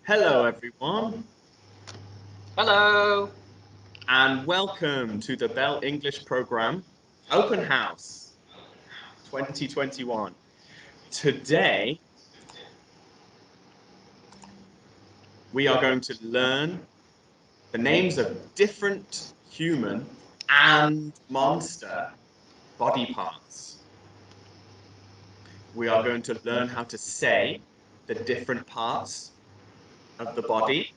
Hello, everyone. Hello. And welcome to the Bell English Program Open House 2021. Today, we are going to learn the names of different human and monster body parts. We are going to learn how to say the different parts of the body.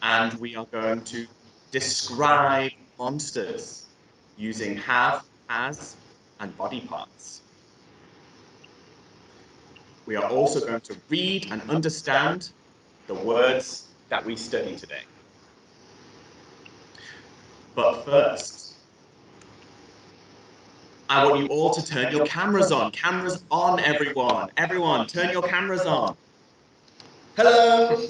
And we are going to describe monsters using have, has, and body parts. We are also going to read and understand the words that we study today. But first, I want you all to turn your cameras on. Cameras on, everyone. Everyone, turn your cameras on. Hello.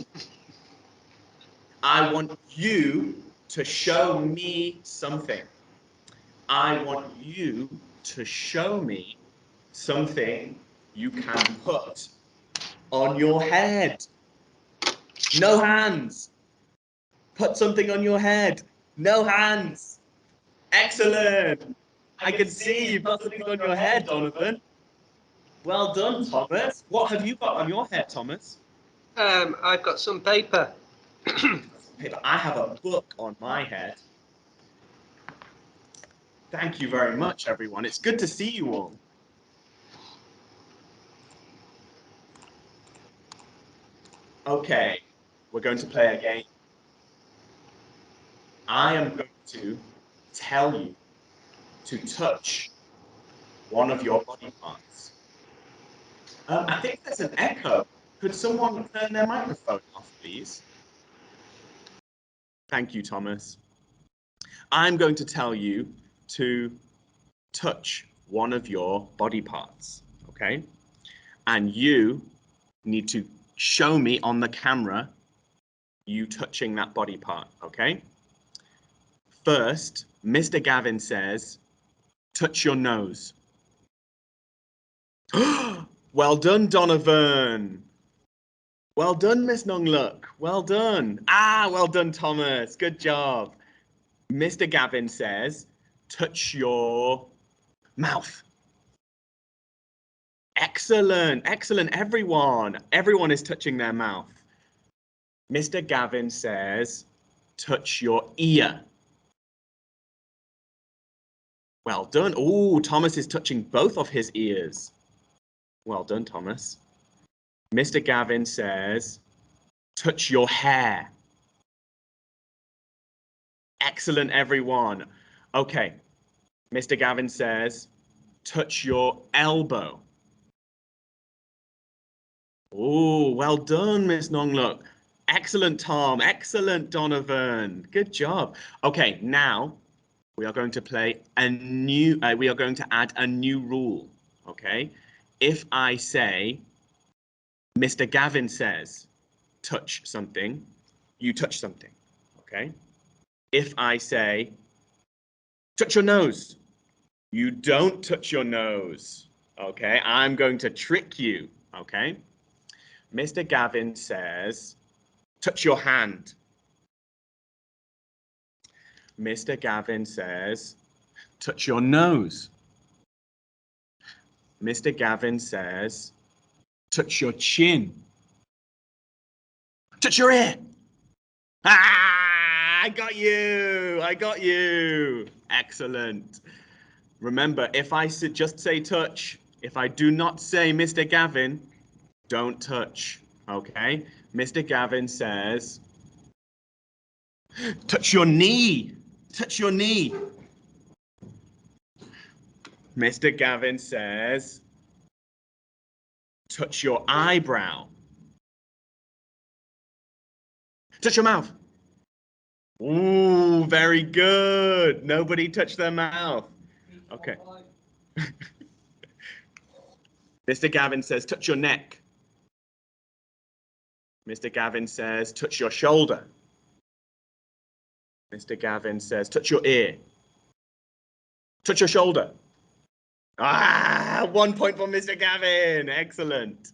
I want you to show me something. I want you to show me something you can put on your head. No hands. Put something on your head. No hands. Excellent. I can see you've got something on your head, Donovan. Well done, Thomas. What have you got on your head, Thomas? I've got some paper. I have a book on my head. Thank you very much, everyone. It's good to see you all. Okay, we're going to play a game. I am going to tell you to touch one of your body parts. I think there's an echo. Could someone turn their microphone off, please? Thank you, Thomas. I'm going to tell you to touch one of your body parts, okay? And you need to show me on the camera you touching that body part, okay? First, Mr. Gavin says, touch your nose. Well done, Donovan. Well done, Miss Nongluk. Well done. Well done, Thomas. Good job. Mr. Gavin says, touch your mouth. Excellent. Excellent, everyone. Everyone is touching their mouth. Mr. Gavin says, touch your ear. Well done. Oh, Thomas is touching both of his ears. Well done, Thomas. Mr. Gavin says, touch your hair. Excellent, everyone. Okay. Mr. Gavin says, touch your elbow. Oh, well done, Miss Nongluk. Excellent, Tom. Excellent, Donovan. Good job. Okay, now we are going to play we are going to add a new rule, okay? If I say, Mr. Gavin says, touch something, you touch something, okay? If I say, touch your nose, you don't touch your nose, okay? I'm going to trick you, okay? Mr. Gavin says, touch your hand. Mr. Gavin says, touch your nose. Mr. Gavin says, touch your chin. Touch your ear. I got you. I got you. Excellent. Remember, if I just say touch, if I do not say Mr. Gavin, don't touch. Okay? Mr. Gavin says, touch your knee. Touch your knee. Mr. Gavin says, touch your eyebrow. Touch your mouth. Ooh, very good. Nobody touched their mouth. Okay. Mr. Gavin says, touch your neck. Mr. Gavin says, touch your shoulder. Mr. Gavin says, touch your ear. Touch your shoulder. 1 point for Mr. Gavin. Excellent.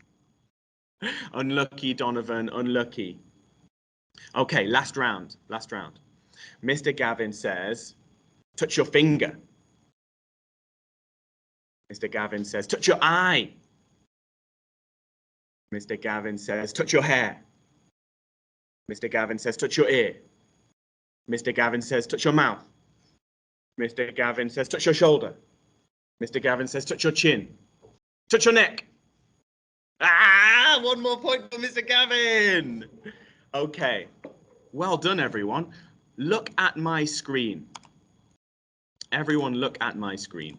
Unlucky, Donovan, unlucky. Okay, last round. Mr. Gavin says, touch your finger. Mr. Gavin says, touch your eye. Mr. Gavin says, touch your hair. Mr. Gavin says, touch your ear. Mr. Gavin says, touch your mouth. Mr. Gavin says, touch your shoulder. Mr. Gavin says, touch your chin. Touch your neck. Ah, one more point for Mr. Gavin. Okay, well done, everyone. Look at my screen. Everyone look at my screen.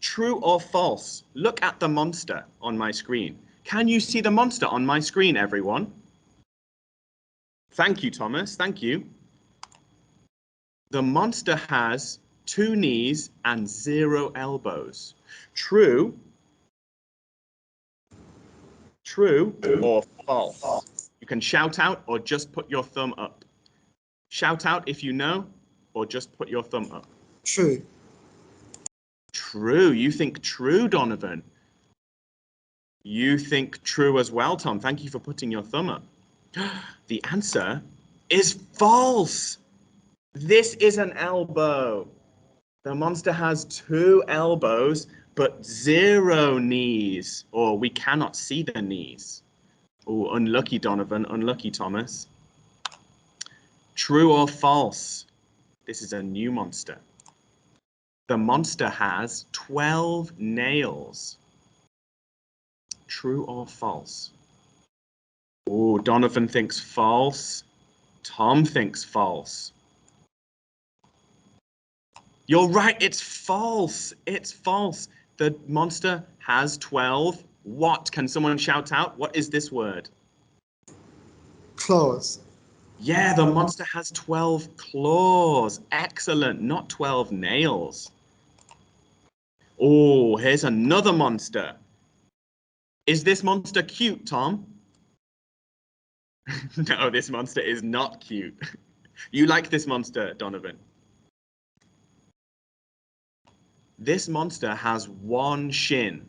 True or false? Look at the monster on my screen. Can you see the monster on my screen, everyone? Thank you, Thomas. Thank you. The monster has 2 knees and 0 elbows. True. True or false? You can shout out or just put your thumb up. Shout out if you know, or just put your thumb up. True. True. You think true, Donovan. You think true as well, Tom. Thank you for putting your thumb up. The answer is false. This is an elbow. The monster has 2 elbows, but 0 knees, or we cannot see the knees. Oh, unlucky, Donovan. Unlucky, Thomas. True or false? This is a new monster. The monster has 12 nails. True or false? Oh, Donovan thinks false. Tom thinks false. You're right, it's false. It's false. The monster has 12. What? Can someone shout out? What is this word? Claws. Yeah, the monster has 12 claws. Excellent, not 12 nails. Oh, here's another monster. Is this monster cute, Tom? No, this monster is not cute. You like this monster, Donovan? This monster has 1 shin.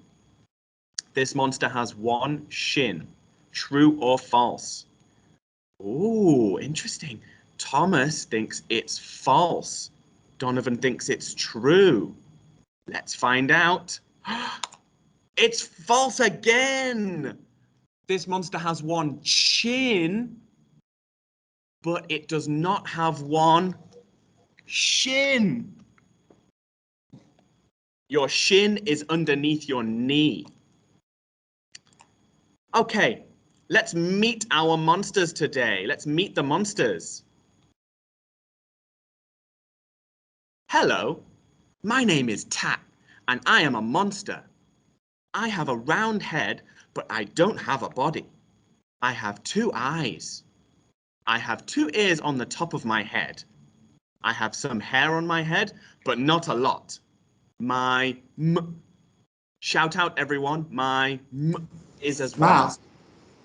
This monster has 1 shin. True or false? Oh, interesting. Thomas thinks it's false. Donovan thinks it's true. Let's find out. It's false again. This monster has 1 chin, but it does not have 1 shin. Your shin is underneath your knee. Okay, let's meet our monsters today. Let's meet the monsters. Hello, my name is Tat, and I am a monster. I have a round head, but I don't have a body. I have 2 eyes. I have 2 ears on the top of my head. I have some hair on my head, but not a lot. My shout out everyone, my is as Mouth.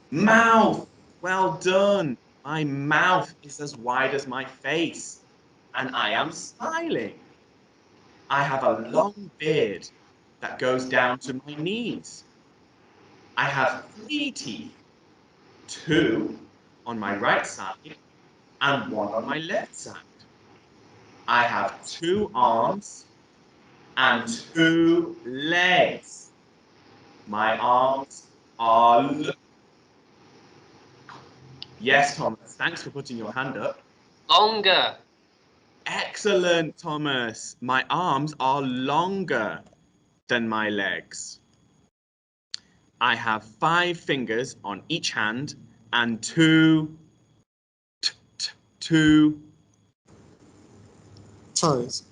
Mouth. Well done. My mouth is as wide as my face, and I am smiling. I have a long beard that goes down to my knees. I have 3 teeth, 2 on my right side and 1 on my left side. I have 2 arms and 2 legs. My arms are... Yes, Thomas, thanks for putting your hand up. Longer. Excellent, Thomas. My arms are longer than my legs. I have 5 fingers on each hand and 2 Toes.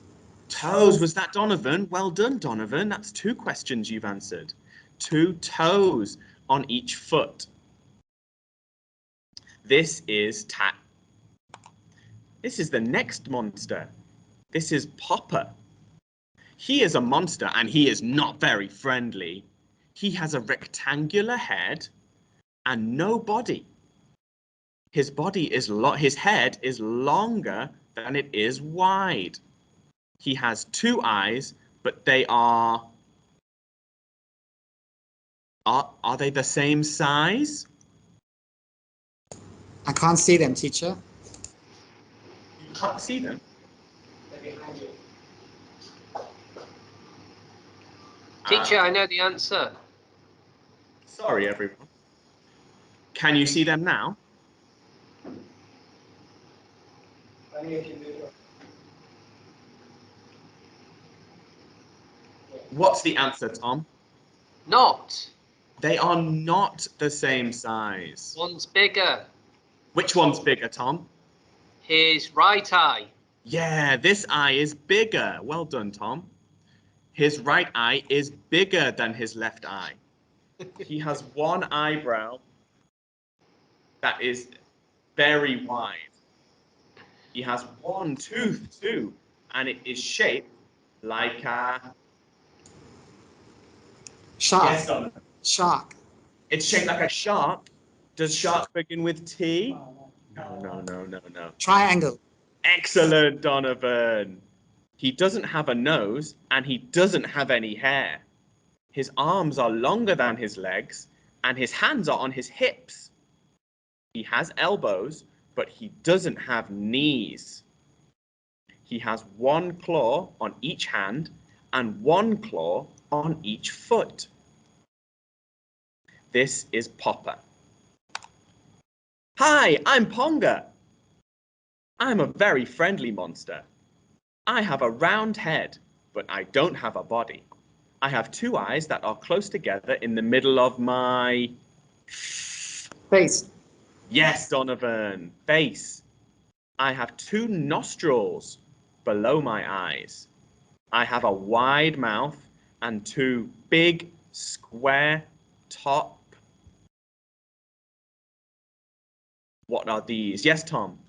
toes. Was that Donovan? Well done, Donovan. That's 2 questions you've answered. 2 toes on each foot. This is Tat. This is the next monster. This is Popper. He is a monster and he is not very friendly. He has a rectangular head and no body. His head is longer than it is wide. He has 2 eyes, but they are Are they the same size? I can't see them, teacher. You can't see them. Teacher, I know the answer. Sorry, everyone. Can you see them now? What's the answer, Tom? Not. They are not the same size. One's bigger. Which one's bigger, Tom? His right eye. Yeah, this eye is bigger. Well done, Tom. His right eye is bigger than his left eye. He has one eyebrow that is very wide. He has one tooth too, and it is shaped like a Shark. Yes, Donovan. Shark. It's shaped like a shark. Does shark begin with T? No. Triangle. Excellent, Donovan. He doesn't have a nose and he doesn't have any hair. His arms are longer than his legs and his hands are on his hips. He has elbows, but he doesn't have knees. He has one claw on each hand and one claw on each foot. This is Popper. Hi, I'm Ponga. I'm a very friendly monster. I have a round head, but I don't have a body. I have two eyes that are close together in the middle of my Face. Yes, Donovan, face. I have two nostrils below my eyes. I have a wide mouth and two big square top. What are these? Yes, Tom.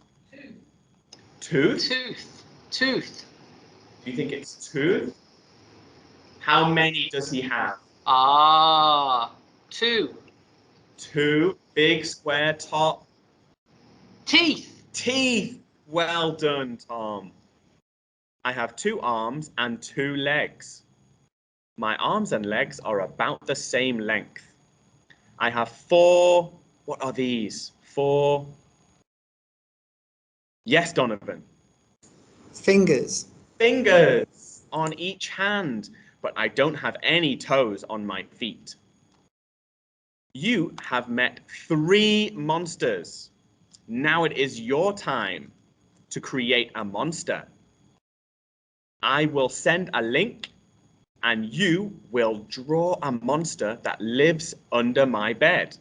Tooth? Tooth. Do you think it's tooth? How many does he have? Two. Two big square top Teeth. teeth. Well done, Tom. I have two arms and two legs. My arms and legs are about the same length. I have four. What are these? Four. Yes, Donovan. Fingers. Fingers on each hand, but I don't have any toes on my feet. You have met 3 monsters. Now it is your time to create a monster. I will send a link and you will draw a monster that lives under my bed.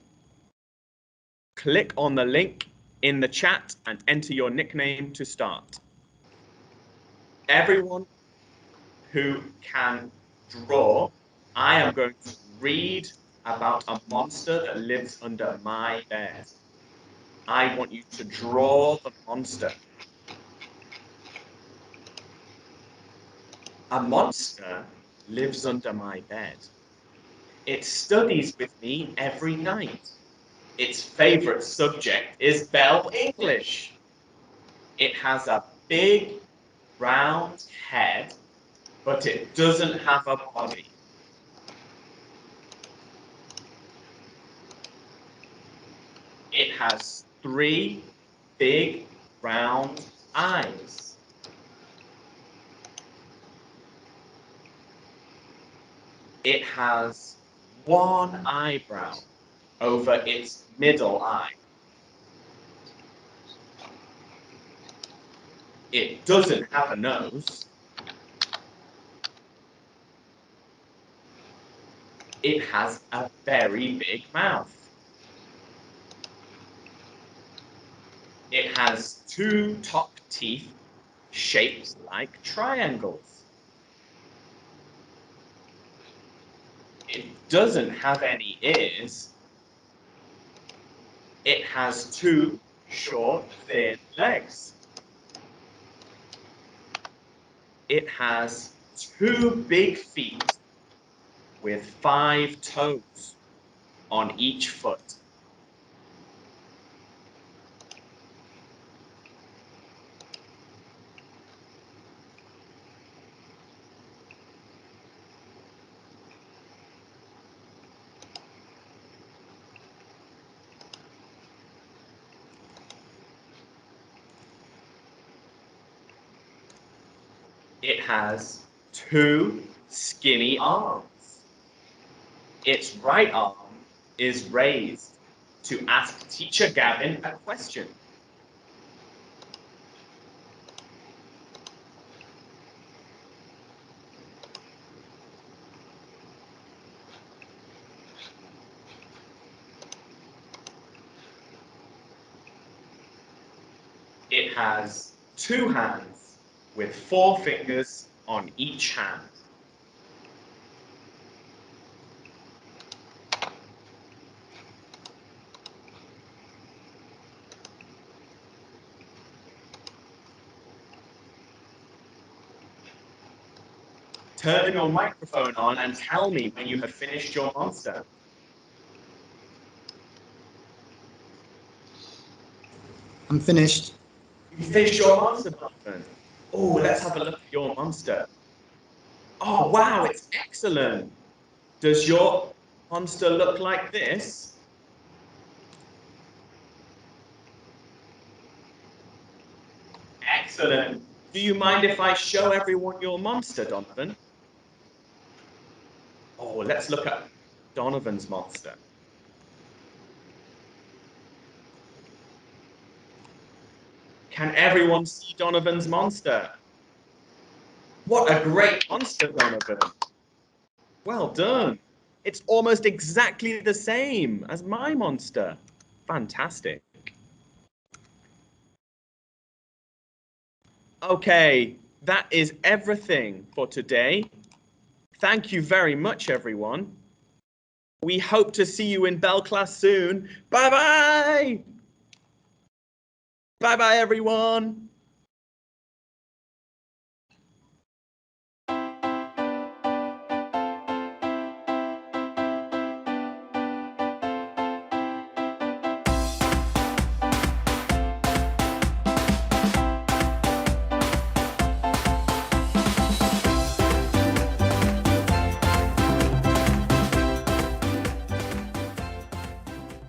Click on the link in the chat and enter your nickname to start. Everyone who can draw, I am going to read about a monster that lives under my bed. I want you to draw the monster. A monster lives under my bed. It studies with me every night. Its favorite subject is Bell English. It has a big, round head, but it doesn't have a body. It has 3 big, round eyes. It has 1 eyebrow over its middle eye. It doesn't have a nose. It has a very big mouth. It has 2 top teeth shaped like triangles. It doesn't have any ears. It has 2 short, thin legs. It has 2 big feet with 5 toes on each foot. It has 2 skinny arms. Its right arm is raised to ask Teacher Gavin a question. It has 2 hands with 4 fingers on each hand. Turn your microphone on and tell me when you have finished your monster. I'm finished. You finished your monster, Donovan. Oh, let's have a look at your monster. Oh, wow, it's excellent. Does your monster look like this? Excellent. Do you mind if I show everyone your monster, Donovan? Oh, let's look at Donovan's monster. Can everyone see Donovan's monster? What a great monster, Donovan. Well done. It's almost exactly the same as my monster. Fantastic. Okay, that is everything for today. Thank you very much, everyone. We hope to see you in Bell class soon. Bye-bye. Bye-bye, everyone.